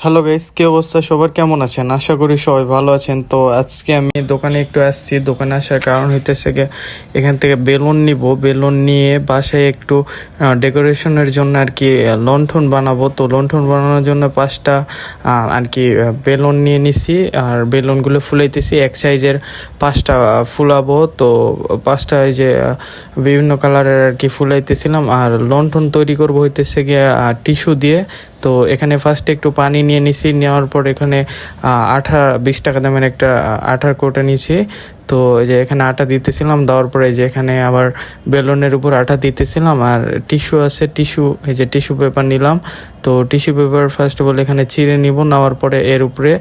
Hello guys, কি অবস্থা সবার? কেমন আছেন? আশা করি সবাই ভালো আছেন। তো আজকে আমি দোকানে একটু আসছি। দোকানে আসার কারণ হইতেছে গিয়ে এখান থেকে বেলুন নিব। বেলুন নিয়ে বাসায় একটু ডেকোরেশনের জন্য আর কি লণ্ঠন বানাবো। তো লণ্ঠন বানানোর জন্য 5টা আর কি বেলুন নিয়ে নিছি। আর বেলুনগুলো ফুলাইতেছি এক সাইজের 5টা ফুলাবো। তো 5টা এই যে বিভিন্ন কালারের আর কি ফুলাইতেছিলাম। আর লণ্ঠন তৈরি করবো হইতেছে গিয়ে টিস্যু দিয়ে। তো এখানে ফার্স্টে একটু পানি নিয়ে নিছি। নেওয়ার পর এখানে 20 টাকা দামের একটা আঠার কোটা নিছি। তো এই যে এখানে আটা দিতেছিলাম, দেওয়ার পরে যে এখানে আবার বেলুনের উপর আটা দিতেছিলাম। আর টিস্যু আছে, টিস্যু এই যে টিস্যু পেপার নিলাম। তো tissue paper first of all এখানে ছিঁড়ে নিব। নেওয়ার পরে এর উপরে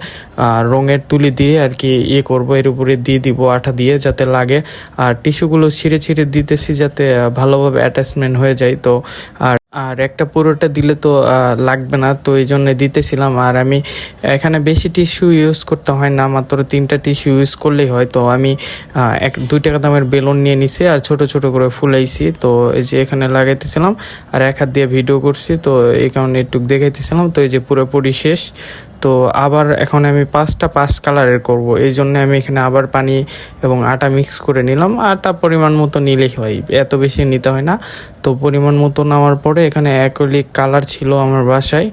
রঙের তুলি দিয়ে আর কি করবো, এর উপরে দিয়ে দিব আঠা দিয়ে যাতে লাগে। আর টিস্যুগুলো ছিঁড়ে ছিঁড়ে দিতেছি যাতে ভালোভাবে অ্যাটাচমেন্ট হয়ে যায়। তো আর একটা পুরোটা দিলে তো লাগবে না, তো এই জন্য দিতেছিলাম। আর আমি এখানে বেশি টিস্যু ইউজ করতে হয় না, মাত্র 3টা টিস্যু ইউজ করলেই হয়। তো আমি 2 টাকা দামের বেলুন নিয়ে নিছি আর ছোট ছোট করে ফুলাইছি। তো এই যে এখানে লাগাইতেছিলাম আর এক হাত দিয়ে ভিডিও করছি, তো এই কারণে একটু দেখাইতেছিলাম। তো এই যে পুরোপুরি শেষ। তো আবার এখন আমি 5 কালারের করব, এই জন্য আমি এখানে আবার পানি এবং আটা মিক্স করে নিলাম। আটা পরিমাণ মতো নিলেই হয়, এত বেশি নিতে হয় না। তো পরিমাণ মতো নেওয়ার পরে এখানে অ্যাক্রিলিক কালার ছিল আমার বাসায়।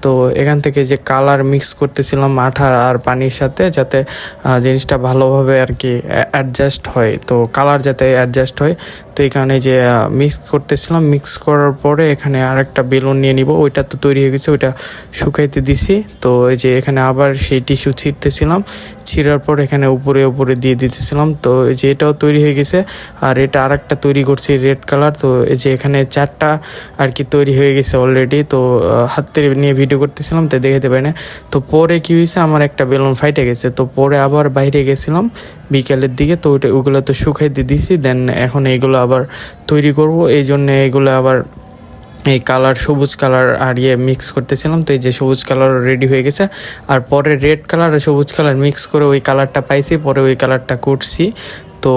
তো এখান থেকে যে কালার মিক্স করতেছিলাম আঠা আর পানির সাথে, যাতে জিনিসটা ভালোভাবে আর কি অ্যাডজাস্ট হয়, তো কালার যাতে অ্যাডজাস্ট হয়। তো এখানে যে মিক্স করতেছিলাম, মিক্স করার পরে এখানে আরেকটা বেলুন নিয়ে নিব। ওইটা তো তৈরি হয়ে গেছে, ওইটা শুকাইতে দিছি। তো এই যে এখানে আবার সেই টিস্যু ছিঁড়তেছিলাম, ছিঁড়ার পর এখানে উপরে উপরে দিয়ে দিতেছিলাম। তো এই যে এটাও তৈরি হয়ে গেছে। আর এটা আরেকটা তৈরি করছি রেড কালার। তো এই যে এখানে 4টা আর কি তৈরি হয়ে গেছে অলরেডি। তো হাতে নিয়ে ভিডিও করতেছিলাম তো দেখাতে পারি না। তো পরে কি হয়েছে, আমার একটা বেলুন ফাইটে গেছে। তো পরে আবার বাইরে গেছিলাম বিকালের দিকে, তো ওগুলো তো শুকাইতে দিছি। দেন এখন এইগুলো আবার তৈরি করব, এই জন্য এগুলো আবার এই কালার সবুজ কালার আর মিক্স করতেছিলাম। তো এই যে সবুজ কালার রেডি হয়ে গেছে। আর পরে রেড কালার আর সবুজ কালার মিক্স করে ওই কালারটা পাইছি, পরে ওই কালারটা করছি। তো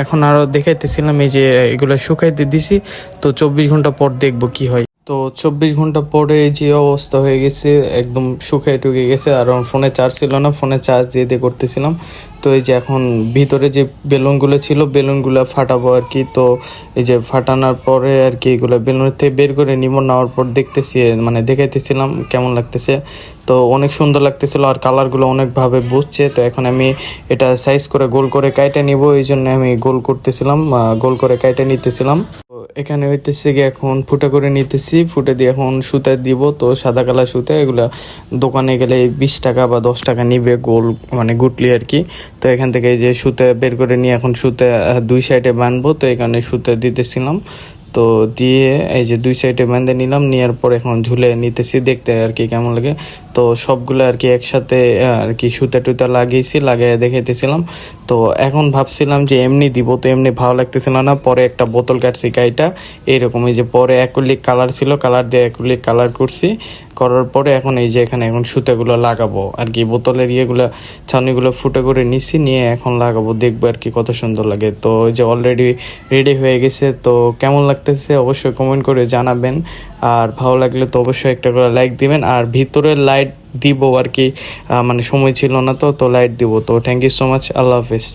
এখন আরও দেখাইতেছিলাম এই যে এগুলো শুকাইতে দিছি। তো 24 ঘন্টা পর দেখবো কি হয়। তো 24 ঘন্টা পরে এই যে অবস্থা হয়ে গেছে, একদম শুকায় টুকে গেছে। আর আমার ফোনে চার্জ ছিল না, ফোনে চার্জ দিয়ে দিয়ে করতেছিলাম। তো এই যে এখন ভিতরে যে বেলুনগুলো ছিল বেলুনগুলো ফাটাবো আর কি। তো এই যে ফাটানোর পরে আর কি এগুলো বেলুনের থেকে বের করে নিব। নেওয়ার পর দেখতেছি, মানে দেখাইতেছিলাম কেমন লাগতেছে। তো অনেক সুন্দর লাগতেছিল আর কালারগুলো অনেকভাবে বুঝছে। তো এখন আমি এটা সাইজ করে গোল করে কাইটে নিব, এই জন্য আমি গোল করতেছিলাম, গোল করে কাইটে নিতেছিলাম। তো এখানে হইতেছে গিয়ে এখন ফুটা করে নিতেছি, ফুটে দিয়ে এখন সুতা দিব। তো সাদা কালার সুতা, এগুলা দোকানে গেলে 20 টাকা বা 10 টাকা নিবে গোল, মানে গুটলি আর কি। তো এখান থেকে এই যে সুতা বের করে নিয়ে এখন সুতা 2 সাইডে বানবো। তো এখানে সুতা দিতেছিলাম, তো দিয়ে এই যে 2 সাইডে বেঁধে নিলাম। নেওয়ার পর এখন ঝুলে নিতেছি, দেখতে আর কি কেমন লাগে। তো সবগুলো আর কি একসাথে আর কি সুতা টুতা লাগিয়েছি, লাগিয়ে দেখাইতেছিলাম। তো এখন ভাবছিলাম যে এমনি দিব, তো এমনি ভালো লাগতেছিল না। পরে একটা বোতল কাটছি গাইটা এইরকম, এই যে পরে অ্যাক্রিলিক কালার ছিল, কালার দিয়ে অ্যাক্রিলিক কালার করছি। করার পরে এখন এই যে এখানে এখন সুতাগুলো লাগাবো আর কি, বোতলের ইয়েগুলো ছাউনিগুলো ফুটে করে নিছি, নিয়ে এখন লাগাবো, দেখবো আর কি কত সুন্দর লাগে। তো এই যে অলরেডি রেডি হয়ে গেছে। তো কেমন লাগতেছে অবশ্যই কমেন্ট করে জানাবেন। আর ভালো লাগলে তো অবশ্যই একটা করে লাইক দিবেন। আর ভিতরে লাইট দিব আর কি, মানে সময় ছিল না, তো লাইট দিব। তো থ্যাংক ইউ সো মাচ, আল্লাহ হাফিজ।